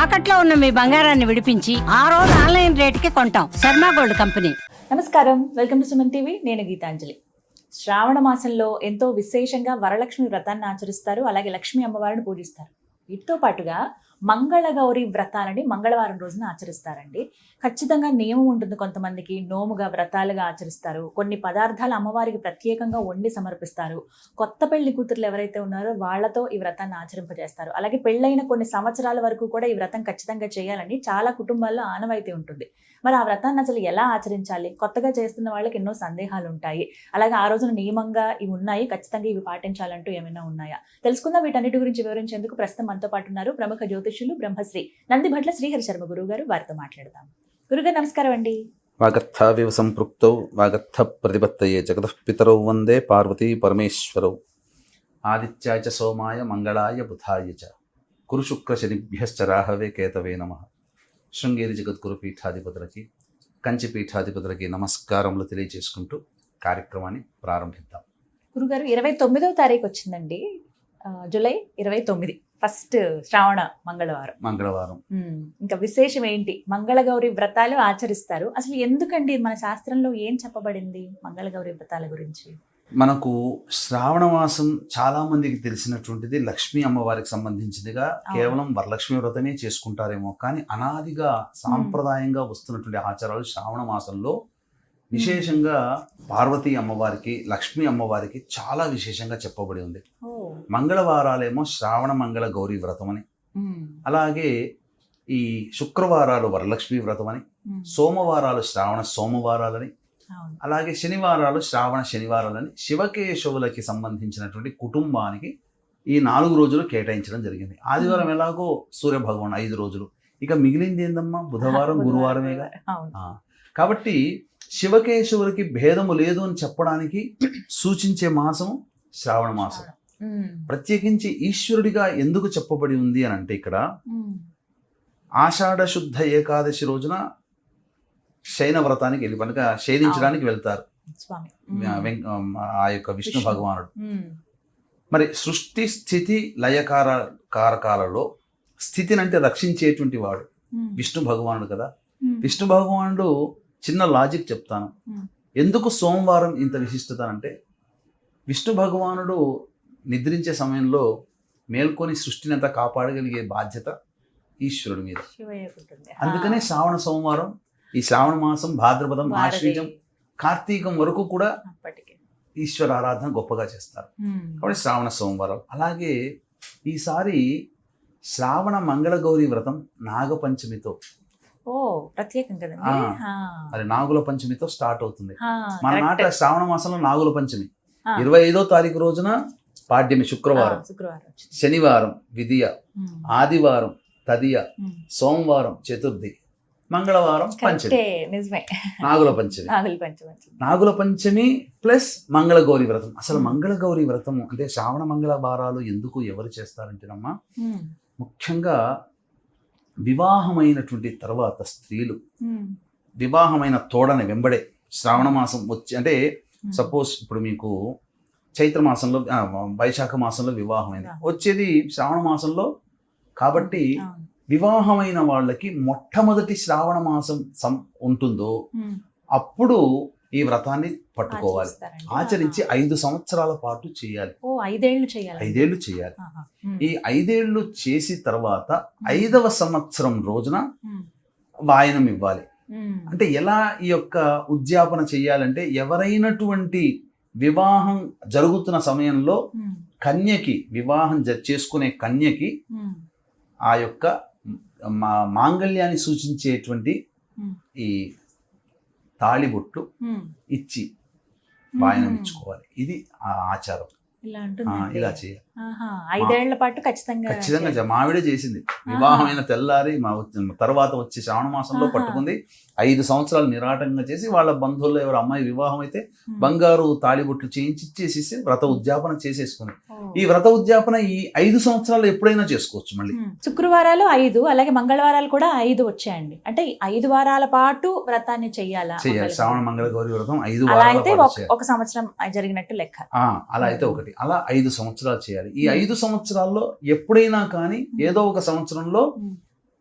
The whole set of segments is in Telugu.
తాకట్లో ఉన్న మీ బంగారాన్ని విడిపించి ఆ రోజు ఆన్లైన్ రేటుకి కొంటాం. Sharma gold company. నమస్కారం, వెల్కమ్ టు సుమన్ టీవీ. నేను గీతాంజలి. శ్రావణ మాసంలో ఎంతో విశేషంగా వరలక్ష్మి వ్రతాన్ని ఆచరిస్తారు, అలాగే లక్ష్మీ అమ్మవారిని పూజిస్తారు. వీటితో పాటుగా మంగళగౌరి వ్రతాలని మంగళవారం రోజున ఆచరిస్తారండి. ఖచ్చితంగా నియమం ఉంటుంది, కొంతమందికి నోముగా వ్రతాలుగా ఆచరిస్తారు. కొన్ని పదార్థాలు అమ్మవారికి ప్రత్యేకంగా వండి సమర్పిస్తారు. కొత్త పెళ్లి కూతుర్లు ఎవరైతే ఉన్నారో వాళ్ళతో ఈ వ్రతాన్ని ఆచరింపజేస్తారు. అలాగే పెళ్ళైన కొన్ని సంవత్సరాల వరకు కూడా ఈ వ్రతం ఖచ్చితంగా చేయాలని చాలా కుటుంబాల్లో ఆనవాయితీ ఉంటుంది. మరి ఆ వ్రతాన్ని అసలు ఎలా ఆచరించాలి? కొత్తగా చేస్తున్న వాళ్ళకి ఎన్నో సందేహాలు ఉంటాయి. అలాగే ఆ రోజున నియమంగా ఇవి ఉన్నాయి, ఖచ్చితంగా ఇవి పాటించాలంటూ ఏమైనా ఉన్నాయా? తెలుసుకుందాం. వీటన్నిటి గురించి వివరించేందుకు ప్రస్తుతం మనతో పాటు ఉన్నారు ప్రముఖ జ్యోతిష్యులు బ్రహ్మశ్రీ నందిభట్ల శ్రీహరి శర్మ గురువు గారు. వారితో మాట్లాడదాం. గురుగారు నమస్కారం అండి. వాగర్థావివ సంపృక్తౌ వాగర్థ ప్రతిపత్తయే జగతః పితరౌ వందే పార్వతీ పరమేశ్వరౌ. ఆదిత్యాయ చ సోమాయ మంగళాయ బుధాయ చ కురు శుక్ర శనిభ్యశ్చ రాహవే కేతవే నమః. శృంగేరి జగద్గురు పీఠాధిపతులకి, కంచి పీఠాధిపతులకి నమస్కారములు తెలియజేసుకుంటూ కార్యక్రమాన్ని ప్రారంభిద్దాం. గురుగారు, 29వ తారీఖు వచ్చిందండి, జూలై 29, ఫస్ట్ శ్రావణ మంగళవారం. ఇంకా విశేషం ఏంటి? మంగళగౌరి వ్రతాలు ఆచరిస్తారు. అసలు ఎందుకండి, మన శాస్త్రంలో ఏం చెప్పబడింది మంగళగౌరి వ్రతాల గురించి? మనకు శ్రావణ మాసం చాలా మందికి తెలిసినటువంటిది లక్ష్మీ అమ్మవారికి సంబంధించిందిగా కేవలం వరలక్ష్మి వ్రతమే చేసుకుంటారేమో, కానీ అనాదిగా సాంప్రదాయంగా వస్తున్నటువంటి ఆచారాలు శ్రావణ మాసంలో విశేషంగా పార్వతీ అమ్మవారికి, లక్ష్మీ అమ్మవారికి చాలా విశేషంగా చెప్పబడి ఉంది. మంగళవారాలేమో శ్రావణ మంగళ గౌరీ వ్రతం అని, అలాగే ఈ శుక్రవారాలు వరలక్ష్మి వ్రతం అని, సోమవారాలు శ్రావణ సోమవారాలని, అలాగే శనివారాలు శ్రావణ శనివారాలని శివకేశవులకి సంబంధించినటువంటి కుటుంబానికి ఈ 4 రోజులు కేటాయించడం జరిగింది. ఆదివారం ఎలాగో సూర్య భగవాన్ 5 రోజులు, ఇక మిగిలింది ఏందమ్మా బుధవారం గురువారమేగా. కాబట్టి శివకేశవులకి భేదము లేదు అని చెప్పడానికి సూచించే మాసము శ్రావణ మాసం. ప్రత్యేకించి ఈశ్వరుడిగా ఎందుకు చెప్పబడి ఉంది అని అంటే, ఇక్కడ ఆషాఢ శుద్ధ ఏకాదశి రోజున శయన వ్రతానికి వెళ్ళి కనుక శయనించడానికి వెళ్తారు ఆ యొక్క విష్ణు భగవానుడు. మరి సృష్టి స్థితి లయకారకాలలో స్థితిని అంటే రక్షించేటువంటి వాడు విష్ణు భగవానుడు కదా. విష్ణు భగవానుడు చిన్న లాజిక్ చెప్తాను, ఎందుకు సోమవారం ఇంత విశిష్టత అంటే, విష్ణు భగవానుడు నిద్రించే సమయంలో మేల్కొని సృష్టిని అంతా కాపాడగలిగే బాధ్యత ఈశ్వరుడి మీద. అందుకనే శ్రావణ సోమవారం, ఈ శ్రావణ మాసం భాద్రపదం, ఆశ్వీజం, కార్తీకం వరకు కూడా ఈశ్వర ఆరాధన గొప్పగా చేస్తారు. కాబట్టి శ్రావణ సోమవారం. అలాగే ఈసారి శ్రావణ మంగళగౌరి వ్రతం నాగపంచమితో, ప్రత్యేకం కదండి. మరి నాగుల పంచమితో స్టార్ట్ అవుతుంది. మన నాట శ్రావణ మాసంలో నాగుల పంచమి 25వ తారీఖు రోజున పాడ్యమి శుక్రవారం, శనివారం విదియ, ఆదివారం తదియ, సోమవారం చతుర్థి, మంగళవారం పంచమి, నాగుల పంచమి. నాగుల పంచమి ప్లస్ మంగళగౌరి వ్రతం. అసలు మంగళగౌరి వ్రతం అంటే శ్రావణ మంగళవారాలు ఎందుకు ఎవరు చేస్తారంటేనమ్మా, ముఖ్యంగా వివాహమైనటువంటి తర్వాత స్త్రీలు వివాహమైన తోడని వెంబడే శ్రావణ మాసం వచ్చి, అంటే సపోజ్ ఇప్పుడు మీకు చైత్ర మాసంలో వైశాఖ మాసంలో వివాహమైంది, వచ్చేది శ్రావణ మాసంలో. కాబట్టి వివాహమైన వాళ్ళకి మొట్టమొదటి శ్రావణ మాసం ఉంటుందో అప్పుడు ఈ వ్రతాన్ని పట్టుకోవాలి, ఆచరించి 5 సంవత్సరాల పాటు చేయాలి. 5 ఏళ్ళు చేయాలి. ఈ 5 ఏళ్ళు చేసి తర్వాత 5వ సంవత్సరం రోజున వాయనం ఇవ్వాలి. అంటే ఎలా ఈ యొక్క ఉద్యాపన చేయాలంటే, ఎవరైనటువంటి వివాహం జరుగుతున్న సమయంలో కన్యకి, వివాహం చేసుకునే కన్యకి ఆ యొక్క మాంగళ్యాన్ని సూచించేటువంటి ఈ తాళిబొట్లు ఇచ్చి వాయనం ఇచ్చుకోవాలి. ఇది ఆ ఆచారం. ఇలా చేయాలి. 5 ఏళ్ల పాటు ఖచ్చితంగా మావిడే చేసింది. వివాహమైన తెల్లారి తర్వాత వచ్చి శ్రావణ మాసంలో పట్టుకుంది. 5 సంవత్సరాలు నిరాటంగా చేసి వాళ్ళ బంధువుల్లో ఎవరు అమ్మాయి వివాహం అయితే బంగారు తాళిబొట్లు చేయించి ఇచ్చేసేసి వ్రత ఉద్యాపన చేసేసుకుని, ఈ వ్రత ఉద్యాపన ఈ 5 సంవత్సరాలు ఎప్పుడైనా చేసుకోవచ్చు. మళ్ళీ శుక్రవారాలు 5, అలాగే మంగళవారాలు కూడా 5 వచ్చాయండి. అంటే 5 వారాల పాటు వ్రతాన్ని చేయాలి. శ్రావణ మంగళ గౌరి వ్రతం 5 వారాలు, ఒక సంవత్సరం జరిగినట్టు లెక్క. అలా అయితే ఒకటి, అలా 5 సంవత్సరాలు చేయాలి. ఈ 5 సంవత్సరాల్లో ఎప్పుడైనా కానీ ఏదో ఒక సంవత్సరంలో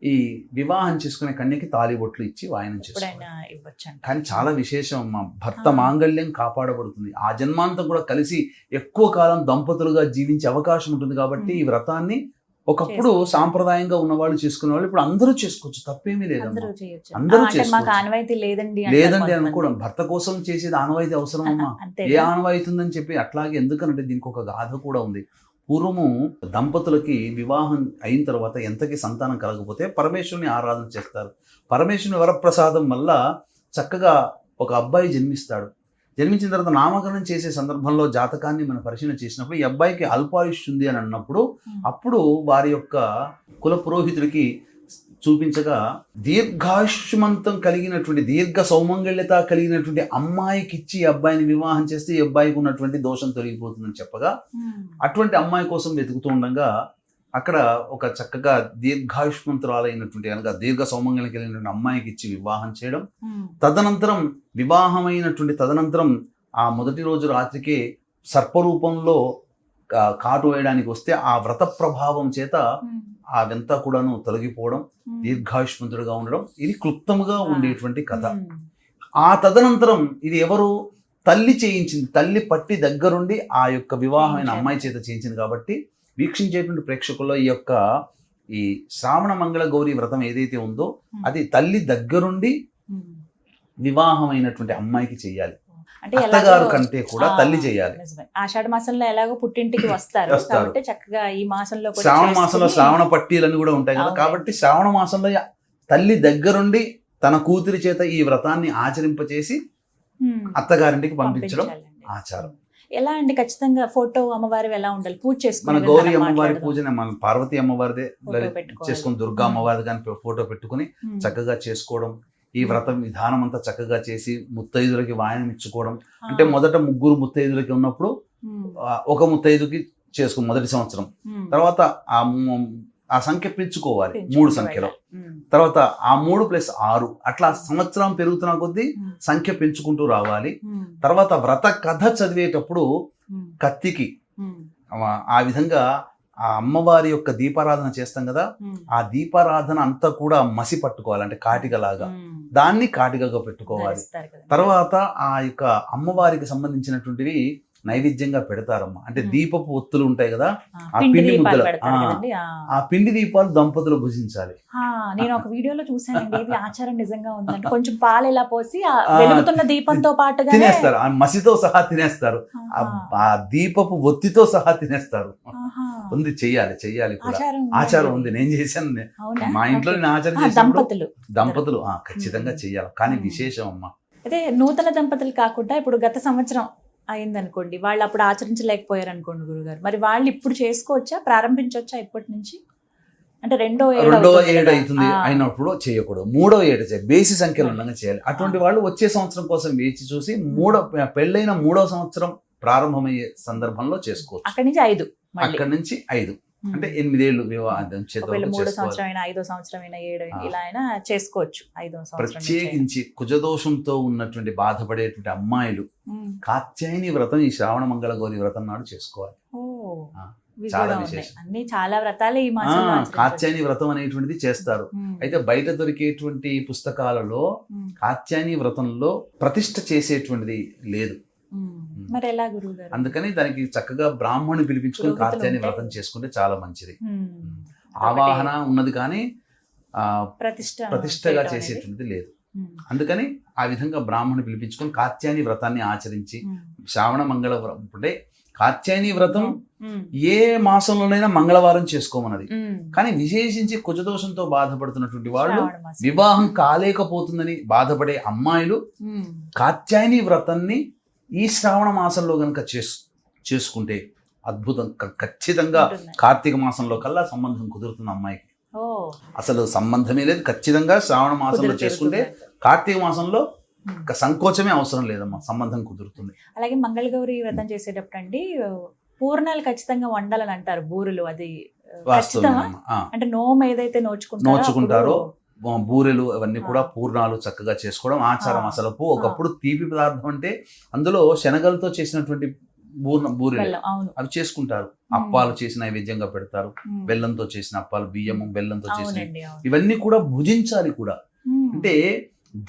ఈ వివాహం చేసుకునే కన్యకి తాళిబొట్లు ఇచ్చి వాయనం చేసుకోవాలి. ఎప్పుడైనా ఇవ్వచ్చు అంట. కానీ చాలా విశేషం అమ్మా, భర్త మాంగళ్యం కాపాడబడుతుంది, ఆ జన్మాంతం కూడా కలిసి ఎక్కువ కాలం దంపతులుగా జీవించే అవకాశం ఉంటుంది. కాబట్టి ఈ వ్రతాన్ని ఒకప్పుడు సాంప్రదాయంగా ఉన్నవాళ్ళు చేసుకునే వాళ్ళు ఇప్పుడు అందరూ చేసుకోవచ్చు, తప్పేమీ లేదమ్మా. అందరూ చేయొచ్చు. అందరూ అంటే మాకు చేసుకోవచ్చు. ఆనవాయితీ లేదండి లేదండి అనుకోవడం, భర్త కోసం చేసేది ఆనవాయితీ అవసరం అమ్మా. అంతే ఏ ఆనవాయితీ ఉందని చెప్పి అట్లాగే, ఎందుకనంటే దీనికి ఒక గాథ కూడా ఉంది. పూర్వము దంపతులకి వివాహం అయిన తర్వాత ఎంతకి సంతానం కలగకపోతే పరమేశ్వరుని ఆరాధన చేస్తారు. పరమేశ్వరుని వరప్రసాదం వల్ల చక్కగా ఒక అబ్బాయి జన్మిస్తాడు. జన్మించిన తర్వాత నామకరణం చేసే సందర్భంలో జాతకాన్ని మనం పరిశీలన చేసినప్పుడు ఈ అబ్బాయికి అల్పాయుష్ ఉంది అని అన్నప్పుడు అప్పుడు వారి యొక్క కుల పురోహితుడికి చూపించగా దీర్ఘాయుష్మంతం కలిగినటువంటి దీర్ఘ సౌమంగళ్యత కలిగినటువంటి అమ్మాయికి ఇచ్చి ఈ అబ్బాయిని వివాహం చేస్తే ఈ అబ్బాయికి ఉన్నటువంటి దోషం తొలగిపోతుందని చెప్పగా అటువంటి అమ్మాయి కోసం వెతుకుతూ ఉండగా అక్కడ ఒక చక్కగా దీర్ఘాయుష్మంతురాలైనటువంటి అనగా దీర్ఘ సౌమంగళ్యం కలిగినటువంటి అమ్మాయికి ఇచ్చి వివాహం చేయడం, తదనంతరం తదనంతరం ఆ మొదటి రోజు రాత్రికే సర్పరూపంలో కాటు వేయడానికి వస్తే ఆ వ్రత ప్రభావం చేత ఆ వెంతా కూడాను తొలగిపోవడం, దీర్ఘాయుష్మంతుడుగా ఉండడం, ఇది క్లుప్తముగా ఉండేటువంటి కథ. ఆ తదనంతరం ఇది ఎవరు తల్లి చేయించింది, తల్లి పట్టి దగ్గరుండి ఆ యొక్క వివాహమైన అమ్మాయి చేత చేయించింది. కాబట్టి వీక్షించేటువంటి ప్రేక్షకుల్లో ఈ శ్రావణ మంగళ గౌరీ వ్రతం ఏదైతే ఉందో అది తల్లి దగ్గరుండి వివాహమైనటువంటి అమ్మాయికి చెయ్యాలి. అంటే అత్తగారు కంటే కూడా తల్లి చేయాలి. ఆషాఢ మాసంలో ఎలాగో పుట్టింటికి వస్తారు కాబట్టి చక్కగా ఈ మాసంలో శ్రావణ మాసంలో శ్రావణ పట్టీలని కూడా ఉంటాయి కదా. కాబట్టి శ్రావణ మాసంలో తల్లి దగ్గరుండి తన కూతురి చేత ఈ వ్రతాన్ని ఆచరింపచేసి అత్తగారింటికి పంపించడం ఆచారం. ఎలా అండి? ఖచ్చితంగా ఫోటో అమ్మవారి ఎలా ఉండాలి? పూజ చేసుకుని మన గౌరీ అమ్మవారి పూజనే, మన పార్వతీ అమ్మవారిదే చేసుకుని దుర్గా అమ్మవారిది కానీ ఫోటో పెట్టుకుని చక్కగా చేసుకోవడం. ఈ వ్రతం విధానం అంతా చక్కగా చేసి ముత్తైదులకి వాయనం ఇచ్చుకోవడం. అంటే మొదట ముగ్గురు ముత్తైదులకి ఉన్నప్పుడు ఒక ముత్తైదుకి చేసుకుని మొదటి సంవత్సరం, తర్వాత ఆ సంఖ్య పెంచుకోవాలి 3 సంఖ్యలో, తర్వాత ఆ 3+6 అట్లా సంవత్సరం పెరుగుతున్న కొద్దీ సంఖ్య పెంచుకుంటూ రావాలి. తర్వాత వ్రత కథ చదివేటప్పుడు కత్తికి ఆ విధంగా ఆ అమ్మవారి యొక్క దీపారాధన చేస్తాం కదా, ఆ దీపారాధన అంతా కూడా మసి పట్టుకోవాలి, అంటే కాటికలాగా దాన్ని కాటికగా పెట్టుకోవాలి. తర్వాత ఆ యొక్క అమ్మవారికి సంబంధించినటువంటివి నైవేద్యంగా పెడతారమ్మా. అంటే దీపపు ఒత్తులు ఉంటాయి కదా, ఆ పిండి ముద్దలు, ఆ పిండి దీపాలు దంపతులు భుజించాలి. నేను ఒక వీడియోలో చూసానండి, ఇది ఆచారం నిజంగా ఉందంటే కొంచెం పాలు ఇలా పోసి వెలుగుతున్న దీపంతో పాటుగా తినేస్తారు, ఆ మసితో సహా తినేస్తారు, ఆ దీపపు ఒత్తితో సహా తినేస్తారు. ఉంది, చెయ్యాలి కూడా ఆచారం ఉంది. నేను చేశాను, మా ఇంట్లో నేను ఆచారం చేసినప్పుడు దంపతులు ఖచ్చితంగా చెయ్యాలి. కానీ విశేషం అమ్మా, అదే నూతన దంపతులు కాకుండా ఇప్పుడు గత సంవత్సరం అయిందనుకోండి, వాళ్ళు అప్పుడు ఆచరించలేకపోయారు అనుకోండి గురుగారు, మరి వాళ్ళు ఇప్పుడు చేసుకోవచ్చా, ప్రారంభించవచ్చా ఇప్పటి నుంచి? అంటే రెండో ఏడు అవుతుంది అయినప్పుడు చేయకూడదు, 3వ ఏడు చేయాలి, బేసి సంఖ్యలో ఉండగా చేయాలి. అటువంటి వాళ్ళు వచ్చే సంవత్సరం కోసం వేచి చూసి పెళ్ళైన 3వ సంవత్సరం ప్రారంభమయ్యే సందర్భంలో చేసుకోవచ్చు. అక్కడి నుంచి 5 అంటే 8 ఏళ్ళు వివాహం చేద్దాం. 3వ సంవత్సరం అయినా 5వ సంవత్సరం అయినా 7 ఇలా అయినా చేసుకోవచ్చు. 5వ సంవత్సరం ప్రత్యేకించి కుజదోషంతో ఉన్నటువంటి బాధపడేటువంటి అమ్మాయిలు కాత్యాయని వ్రతం ఈ శ్రావణ మంగళ గౌరి వ్రతం నాడు చేసుకోవాలి. చాలా విశేషం, అన్ని చాలా వ్రతాలు ఈ మాసంలో కాత్యాయని వ్రతం అనేటువంటిది చేస్తారు. అయితే బయట దొరికేటువంటి పుస్తకాలలో కాత్యాయని వ్రతంలో ప్రతిష్ఠ చేసేటువంటిది లేదు. మరి ఎలా గురువుగారు? అందుకని దానికి చక్కగా బ్రాహ్మణుని పిలిపించుకుని కాత్యాయని వ్రతం చేసుకుంటే చాలా మంచిది. ఆవాహన ఉన్నది కానీ ప్రతిష్టగా చేసేటువంటిది లేదు. అందుకని ఆ విధంగా బ్రాహ్మణుని పిలిపించుకొని కాత్యాయని వ్రతాన్ని ఆచరించి శ్రావణ మంగళ అంటే కాత్యాయని వ్రతం ఏ మాసంలోనైనా మంగళవారం చేసుకోమన్నది. కానీ విశేషించి కుజదోషంతో బాధపడుతున్నటువంటి వాళ్ళు, వివాహం కాలేకపోతుందని బాధపడే అమ్మాయిలు కాత్యాయని వ్రతాన్ని ఈ శ్రావణ మాసంలో కనుక చేసుకుంటే అద్భుతం. ఖచ్చితంగా కార్తీక మాసంలో కల్లా సంబంధం కుదురుతుంది అమ్మాయికి. అసలు సంబంధమే లేదు, ఖచ్చితంగా శ్రావణ మాసంలో చేసుకుంటే కార్తీక మాసంలో సంకోచమే అవసరం లేదమ్మా, సంబంధం కుదురుతుంది. అలాగే మంగళగౌరి వ్రతం చేసేటప్పుడు అండి పూర్ణాలు ఖచ్చితంగా వండాలని అంటారు, బూరెలు. అది అంటే నోము ఏదైతే నోచుకుంటారో బూరెలు అవన్నీ కూడా పూర్ణాలు చక్కగా చేసుకోవడం ఆచారం. అసలు ఒకప్పుడు తీపి పదార్థం అంటే అందులో శనగలతో చేసినటువంటి బూరెలు బెల్లం, అవును. అవి చేసుకుంటారు. అప్పాలు చేసి నైవేద్యంగా పెడతారు. బెల్లంతో చేసిన అప్పాలు, బియ్యము బెల్లంతో చేసిన అవునండి, అవును. ఇవన్నీ కూడా భుజించాలి కూడా. అంటే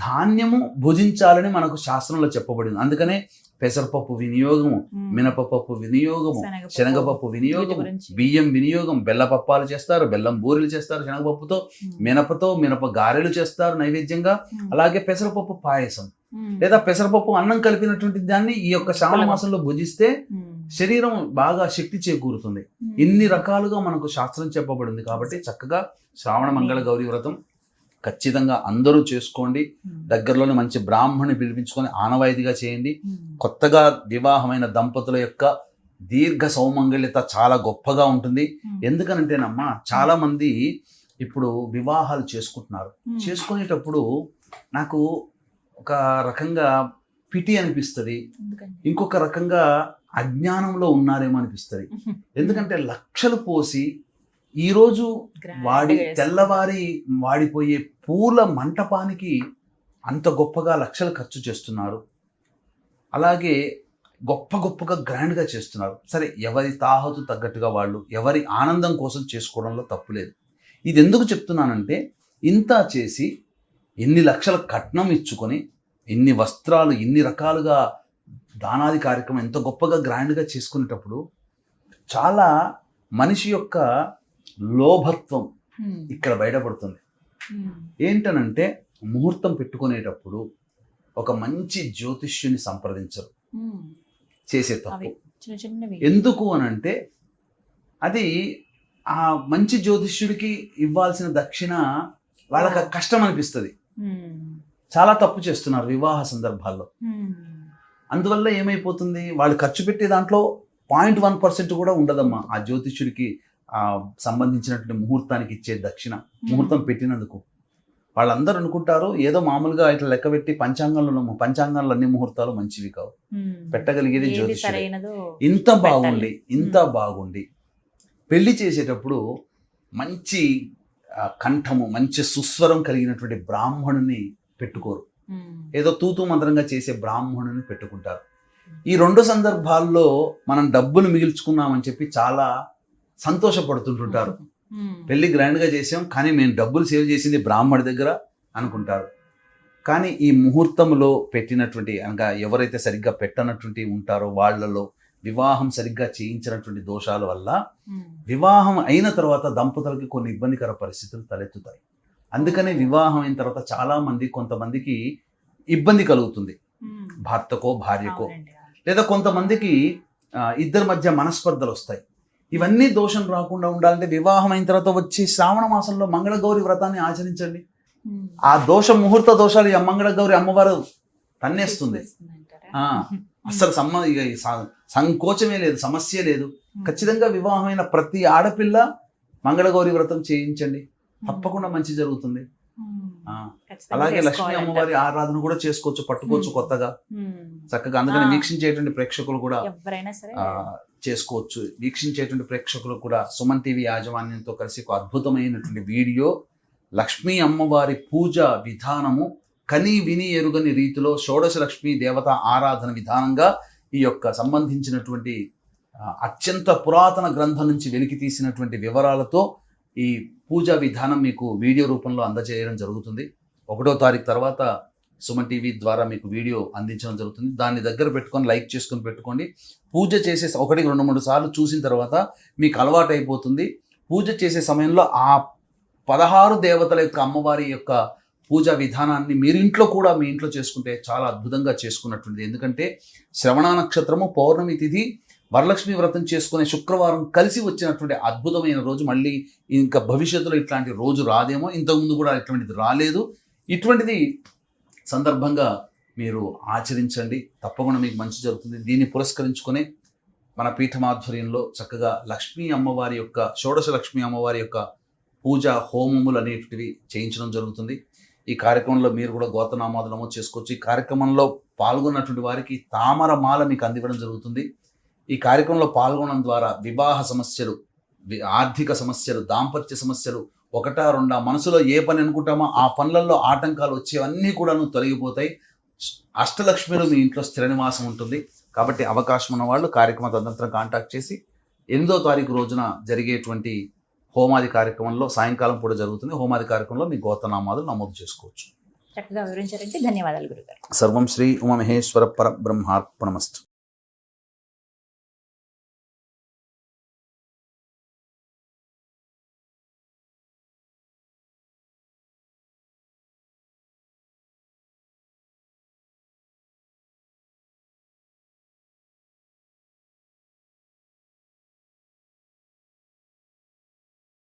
ధాన్యము భుజించాలని మనకు శాస్త్రంలో చెప్పబడింది. అందుకనే పెసరపప్పు వినియోగము, మినపపప్పు వినియోగము, శనగపప్పు వినియోగం, బియ్యం వినియోగం, బెల్లపప్పాలు చేస్తారు, బెల్లం బూరెలు చేస్తారు శనగపప్పుతో, మినపతో మినప గారెలు చేస్తారు నైవేద్యంగా. అలాగే పెసరపప్పు పాయసం లేదా పెసరపప్పు అన్నం కలిపినటువంటి దాన్ని ఈ యొక్క శ్రావణ మాసంలో భుజిస్తే శరీరం బాగా శక్తి చేకూరుతుంది. ఇన్ని రకాలుగా మనకు శాస్త్రం చెప్పబడింది. కాబట్టి చక్కగా శ్రావణ మంగళ గౌరీ వ్రతం ఖచ్చితంగా అందరూ చేసుకోండి. దగ్గరలోనే మంచి బ్రాహ్మణి పిలిపించుకొని ఆనవాయితీగా చేయండి. కొత్తగా వివాహమైన దంపతుల యొక్క దీర్ఘ సౌమంగళ్యత చాలా గొప్పగా ఉంటుంది. ఎందుకనంటేనమ్మా, చాలా మంది ఇప్పుడు వివాహాలు చేసుకుంటున్నారు. చేసుకునేటప్పుడు నాకు ఒక రకంగా పిటి అనిపిస్తుంది, ఇంకొక రకంగా అజ్ఞానంలో ఉన్నారేమో అనిపిస్తుంది. ఎందుకంటే లక్షలు పోసి ఈరోజు తెల్లవారి వాడిపోయే పూల మంటపానికి అంత గొప్పగా లక్షలు ఖర్చు చేస్తున్నారు. అలాగే గొప్పగా గ్రాండ్గా చేస్తున్నారు. సరే, ఎవరి తాహతు తగ్గట్టుగా వాళ్ళు ఎవరి ఆనందం కోసం చేసుకోవడంలో తప్పులేదు. ఇది ఎందుకు చెప్తున్నానంటే, ఇంత చేసి ఎన్ని లక్షల కట్నం ఇచ్చుకొని ఇన్ని వస్త్రాలు ఇన్ని రకాలుగా దానాది కార్యక్రమం ఎంతో గొప్పగా గ్రాండ్గా చేసుకునేటప్పుడు చాలా మనిషి యొక్క లోభత్వం ఇక్కడ బయటపడుతుంది. ఏంటనంటే, ముహూర్తం పెట్టుకునేటప్పుడు ఒక మంచి జ్యోతిష్యుని సంప్రదించరు, చేసే తప్పు. ఎందుకు అనంటే, అది ఆ మంచి జ్యోతిష్యుడికి ఇవ్వాల్సిన దక్షిణ వాళ్ళకి కష్టం అనిపిస్తుంది. చాలా తప్పు చేస్తున్నారు వివాహ సందర్భాల్లో. అందువల్ల ఏమైపోతుంది, వాళ్ళు ఖర్చు పెట్టే దాంట్లో 0.1% కూడా ఉండదమ్మా ఆ జ్యోతిష్యుడికి సంబంధించినటువంటి ముహూర్తానికి ఇచ్చే దక్షిణ. ముహూర్తం పెట్టినందుకు వాళ్ళందరూ అనుకుంటారు ఏదో మామూలుగా ఇట్లా లెక్క పెట్టి పంచాంగంలో అన్ని ముహూర్తాలు మంచివి కావు, పెట్టగలిగేది జ్యోతిష్యుడు. ఇంత బాగుండి పెళ్లి చేసేటప్పుడు మంచి కంఠము మంచి సుస్వరం కలిగినటువంటి బ్రాహ్మణుని పెట్టుకోరు, ఏదో తూతూ మంత్రంగా చేసే బ్రాహ్మణుని పెట్టుకుంటారు. ఈ 2 సందర్భాల్లో మనం డబ్బులు మిగిల్చుకున్నామని చెప్పి చాలా సంతోషపడుతుంటుంటారు. పెళ్లి గ్రాండ్గా చేసాం కానీ మేము డబ్బులు సేవ్ చేసింది బ్రాహ్మడి దగ్గర అనుకుంటారు. కానీ ఈ ముహూర్తంలో పెట్టినటువంటి అనగా ఎవరైతే సరిగ్గా పెట్టనటువంటి ఉంటారో వాళ్ళలో వివాహం సరిగ్గా చేయించినటువంటి దోషాల వల్ల వివాహం అయిన తర్వాత దంపతులకి కొన్ని ఇబ్బందికర పరిస్థితులు తలెత్తుతాయి. అందుకనే వివాహం అయిన తర్వాత చాలా మంది కొంతమందికి ఇబ్బంది కలుగుతుంది, భర్తకో భార్యకో, లేదా కొంతమందికి ఇద్దరి మధ్య మనస్పర్ధలు వస్తాయి. ఇవన్నీ దోషం రాకుండా ఉండాలంటే వివాహం అయిన తర్వాత వచ్చి శ్రావణ మాసంలో మంగళగౌరి వ్రతాన్ని ఆచరించండి. ఆ ముహూర్త దోషాలు ఈ మంగళగౌరి అమ్మవారు తన్నేస్తుంది. అసలు సంకోచమే లేదు, సమస్య లేదు. ఖచ్చితంగా వివాహమైన ప్రతి ఆడపిల్ల మంగళగౌరి వ్రతం చేయించండి, తప్పకుండా మంచి జరుగుతుంది. అలాగే లక్ష్మీ అమ్మవారి ఆరాధన కూడా చేసుకోవచ్చు, పట్టుకోవచ్చు కొత్తగా చక్కగా. అందుకని వీక్షించేటువంటి ప్రేక్షకులు కూడా చేసుకోవచ్చు. వీక్షించేటువంటి ప్రేక్షకులు కూడా సుమన్ టీవీ యాజమాన్యంతో కలిసి ఒక అద్భుతమైనటువంటి వీడియో లక్ష్మీ అమ్మవారి పూజ విధానము కని విని ఎరుగని రీతిలో షోడశ లక్ష్మీ దేవత ఆరాధన విధానంగా ఈ యొక్క సంబంధించినటువంటి అత్యంత పురాతన గ్రంథం నుంచి వెలికి తీసినటువంటి వివరాలతో ఈ పూజా విధానం మీకు వీడియో రూపంలో అందజేయడం జరుగుతుంది. 1వ తారీఖు తర్వాత సుమన్ టీవీ ద్వారా మీకు వీడియో అందించడం జరుగుతుంది. దాన్ని దగ్గర పెట్టుకొని లైక్ చేసుకొని పెట్టుకోండి. పూజ చేసే 1-2-3 సార్లు చూసిన తర్వాత మీకు అలవాటు అయిపోతుంది. పూజ చేసే సమయంలో ఆ 16 దేవతల యొక్క అమ్మవారి యొక్క పూజా విధానాన్ని మీరు ఇంట్లో కూడా మీ ఇంట్లో చేసుకుంటే చాలా అద్భుతంగా చేసుకున్నటువంటిది. ఎందుకంటే శ్రవణ నక్షత్రము, పౌర్ణమి తిథి, వరలక్ష్మి వ్రతం చేసుకునే శుక్రవారం కలిసి వచ్చినటువంటి అద్భుతమైన రోజు. మళ్ళీ ఇంకా భవిష్యత్తులో ఇట్లాంటి రోజు రాదేమో, ఇంతకుముందు కూడా ఇటువంటిది రాలేదు. ఇటువంటిది సందర్భంగా మీరు ఆచరించండి, తప్పకుండా మీకు మంచి జరుగుతుంది. దీన్ని పురస్కరించుకొని మన పీఠమాధ్వర్యంలో చక్కగా లక్ష్మీ అమ్మవారి యొక్క షోడశ లక్ష్మీ అమ్మవారి యొక్క పూజా హోమములు అనేటివి చేయించడం జరుగుతుంది. ఈ కార్యక్రమంలో మీరు కూడా గోత్రనామాలు నమోదు చేసుకోవచ్చు. ఈ కార్యక్రమంలో పాల్గొన్నటువంటి వారికి తామర మాల మీకు అందివ్వడం జరుగుతుంది. ఈ కార్యక్రమంలో పాల్గొనడం ద్వారా వివాహ సమస్యలు, ఆర్థిక సమస్యలు, దాంపత్య సమస్యలు 1-2 మనసులో ఏ పని అనుకుంటామో ఆ పనులలో ఆటంకాలు వచ్చేవన్నీ కూడాను తొలగిపోతాయి. అష్టలక్ష్మిలు మీ ఇంట్లో స్థిర నివాసం ఉంటుంది. కాబట్టి అవకాశం ఉన్న వాళ్ళు కార్యక్రమ తదనంతరం కాంటాక్ట్ చేసి 8వ తారీఖు రోజున జరిగేటువంటి హోమాది కార్యక్రమంలో సాయంకాలం పూట జరుగుతుంది. హోమాది కార్యక్రమంలో మీ గోత్రనామాలు నమోదు చేసుకోవచ్చు. చక్కగా వివరించారంటే ధన్యవాదాలు గురుగారు. సర్వం శ్రీ ఉమామహేశ్వర పరబ్రహ్మార్పణమస్తు.